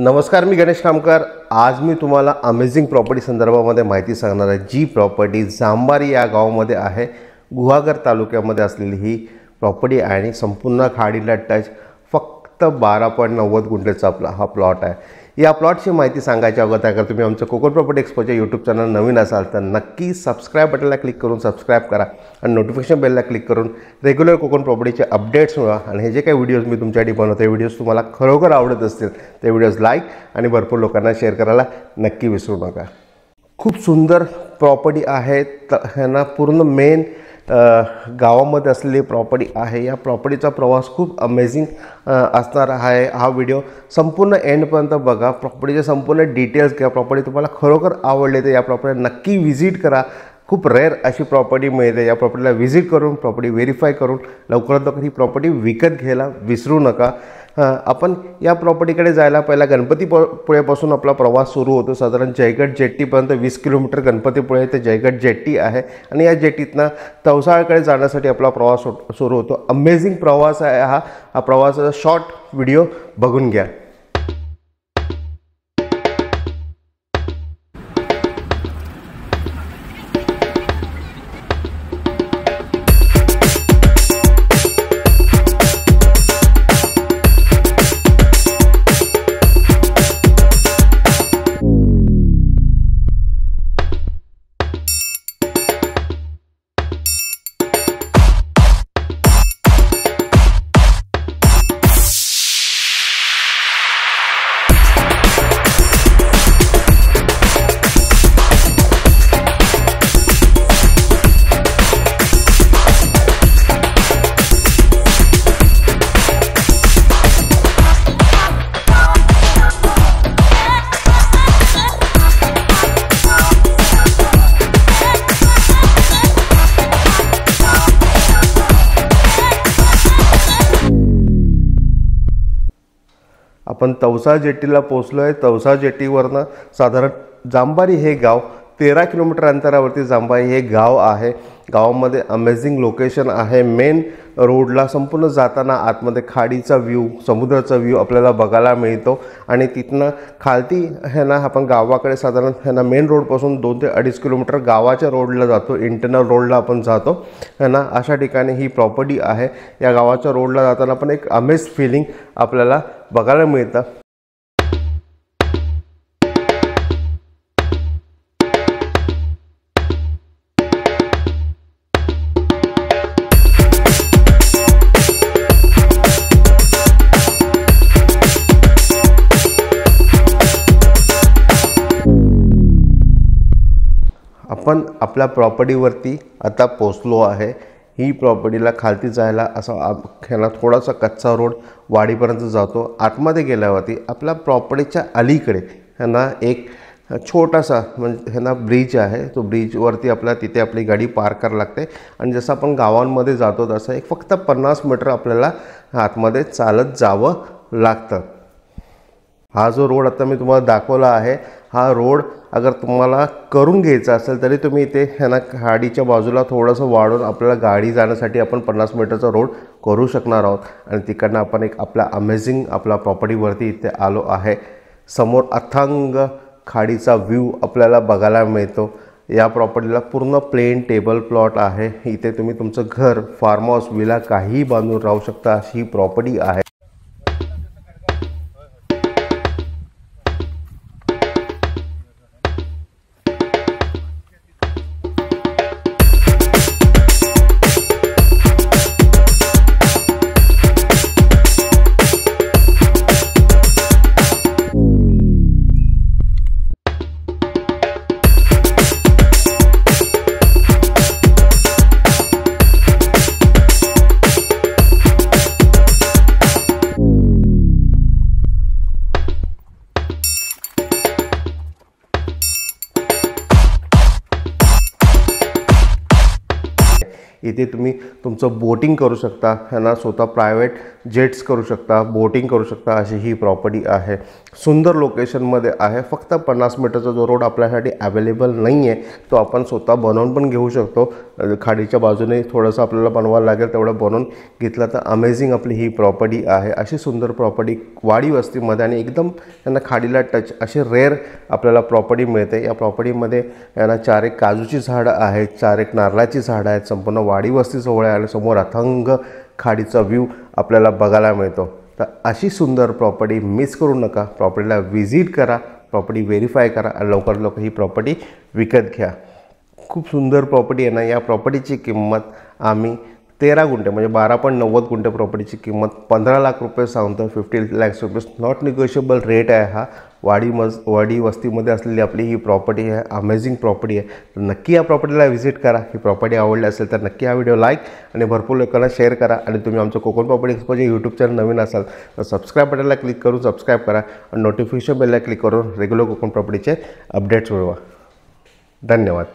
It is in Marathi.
नमस्कार, मी गणेश कामकर। आज मी तुम्हाला अमेझिंग प्रॉपर्टी संदर्भामध्ये माहिती सांगणार आहे। जी प्रॉपर्टी जांबारी या गावामध्ये आहे, गुहागर तालुक्यामध्ये असलेली ही प्रॉपर्टी आहे आणि संपूर्ण खाडीला टच, फक्त 12.90 गुंठेचा आपला हा प्लॉट आहे। या प्लॉटची माहिती सांगायच्या अगोदर अगर तुम्ही आमचं कोकण प्रॉपर्टी एक्सपोच्या यूट्यूब चॅनल नवीन असाल तर नक्की सबस्क्राईब बटनला क्लिक करून सबस्क्राईब करा आणि नोटिफिकेशन बेलला क्लिक करून रेग्युलर कोकण प्रॉपर्टीचे अपडेट्स मिळवा। आणि हे जे काही व्हिडिओज मी तुमच्यासाठी बनवतो ते व्हिडिओज तुम्हाला खरोखर आवडत असतील ते व्हिडिओज लाईक आणि भरपूर लोकांना शेअर करायला नक्की विसरू नका। खूप सुंदर प्रॉपर्टी आहे, ह्यांना पूर्ण मेन गावामध्ये असलेली प्रॉपर्टी आहे। या प्रॉपर्टीचा प्रवास खूप अमेझिंग असणार आहे। हा व्हिडिओ संपूर्ण एंडपर्यंत बघा, प्रॉपर्टीचे संपूर्ण डिटेल्स घ्या। प्रॉपर्टी तुम्हाला खरोखर आवडली तर या प्रॉपर्टी नक्की व्हिजिट करा। खूप रेअर अशी प्रॉपर्टी मिळते। या प्रॉपर्टीला व्हिजिट करून प्रॉपर्टी व्हेरीफाय करून लवकरात लवकर ही प्रॉपर्टी विकत घ्यायला विसरू नका। आपण या प्रॉपर्टीकडे जायला पहिला गणपतीपुळेपासून आपला प्रवास सुरू होतो। साधारण जयगड जेट्टीपर्यंत 20 किलोमीटर गणपतीपुळे ते जयगड जेट्टी आहे आणि या जेट्टीतनं तवसाळकडे जाण्यासाठी आपला प्रवास सुरू होतो। अमेझिंग प्रवास आहे हा प्रवासाचा शॉर्ट व्हिडिओ बघून घ्या। आपण तवसा जेट्टीला पोहोचलो आहे। तवसा जेट्टीवरनं साधारण जांबारी हे गाव 13 किलोमीटर अंतरावरती जांबारी हे गाव आहे। गावामध्ये अमेझिंग लोकेशन आहे। मेन रोडला संपूर्ण जाताना आतमध्ये खाडीचा व्ह्यू, समुद्राचा व्ह्यू आपल्याला बघायला मिळतो आणि तिथनं खालती है ना आपण गावाकडे साधारण है ना मेन रोडपासून 2 ते 2.5 किलोमीटर गावाच्या रोडला जातो, इंटरनल रोडला आपण जातो है ना। अशा ठिकाणी ही प्रॉपर्टी आहे। या गावाच्या रोडला जाताना पण एक अमेझ फीलिंग आपल्याला बघायला मिळतं। आपण आपल्या प्रॉपर्टीवरती आता पोचलो आहे। ही प्रॉपर्टीला खालती जायला असा ह्याला थोडासा कच्चा रोड वाडीपर्यंत जातो। आतमध्ये गेल्यावरती आपल्या प्रॉपर्टीच्या अलीकडे ह्यांना एक छोटासा म्हणजे ह्यांना ब्रिज आहे। तो ब्रिजवरती आपल्याला तिथे आपली गाडी पार्क करावी लागते आणि जसं आपण गावांमध्ये जातो तसं एक फक्त 50 मीटर आपल्याला आतमध्ये चालत जावं लागतं। हा जो रोड आता मी तुम्हाला दाखवला आहे, हा रोड अगर तुम्हाला करून घ्यायचा असेल तरी तुम्ही इथे ह्यांना खाडीच्या बाजूला थोडंसं वाढून आपल्याला गाडी जाण्यासाठी आपण 50 मीटरचा रोड करू शकणार आहोत आणि तिकडनं आपण एक आपल्या अमेझिंग आपल्या प्रॉपर्टीवरती इथे आलो आहे। समोर अथांग खाडीचा व्ह्यू आपल्याला बघायला मिळतो। या प्रॉपर्टीला पूर्ण प्लेन टेबल प्लॉट आहे। इथे तुम्ही तुमचं घर, फार्म हाऊस, विला काहीही बांधून राहू शकता अशी ही प्रॉपर्टी आहे। इथे तुम्ही तुमचं बोटिंग करू शकता, ह्यांना स्वतः प्रायव्हेट जेट्स करू शकता, बोटिंग करू शकता, अशी ही प्रॉपर्टी आहे. सुंदर लोकेशनमध्ये आहे. फक्त 50 मीटरचा जो रोड आपल्यासाठी अवेलेबल नाही आहे तो आपण स्वतः बनवून पण घेऊ शकतो. खाडीच्या बाजूने थोडंसं आपल्याला बनवायला लागेल, तेवढं बनवून घेतलं तर अमेझिंग आपली ही प्रॉपर्टी आहे. अशी सुंदर प्रॉपर्टी वाडी वस्तीमध्ये आणि एकदम त्यांना खाडीला टच असे रेअर आपल्याला प्रॉपर्टी मिळते. या प्रॉपर्टीमध्ये यांना 4 एक काजूची झाडं आहेत, 4 एक नारळाची झाडं आहेत. संपूर्ण वाडी वस्ती जवळ आहे आणि समोर अथंग खाडीचा व्ह्यू आपल्याला बघायला मिळतो. तर अशी सुंदर प्रॉपर्टी मिस करू नका. प्रॉपर्टीला व्हिजिट करा, प्रॉपर्टी व्हेरीफाय करा आणि लवकरात लवकर ही प्रॉपर्टी विकत घ्या. खूप सुंदर प्रॉपर्टी आहे ना. या प्रॉपर्टीची किंमत आम्ही 13 गुंठे म्हणजे 12.90 गुंठे प्रॉपर्टीची किंमत 15 लाख रुपये सांगतो. 50 lakhs rupees not negotiable rate आहे हा. वाडी वस्तीमध्ये असलेली आपली ही प्रॉपर्टी आहे. अमेझिंग प्रॉपर्टी आहे. तर नक्की या प्रॉपर्टीला व्हिजिट करा. ही प्रॉपर्टी आवडली असेल तर नक्की हा व्हिडिओ लाईक आणि भरपूर लोकांना शेअर करा. आणि तुम्ही आमचं कोकण प्रॉपर्टी एक्सपोचे यूट्यूब चॅनल नवीन असाल तर सबस्क्राईब बटनला क्लिक करून सबस्क्राईब करा आणि नोटिफिकेशन बेलला क्लिक करून रेग्युलर कोकण प्रॉपर्टीचे अपडेट्स मिळवा. धन्यवाद.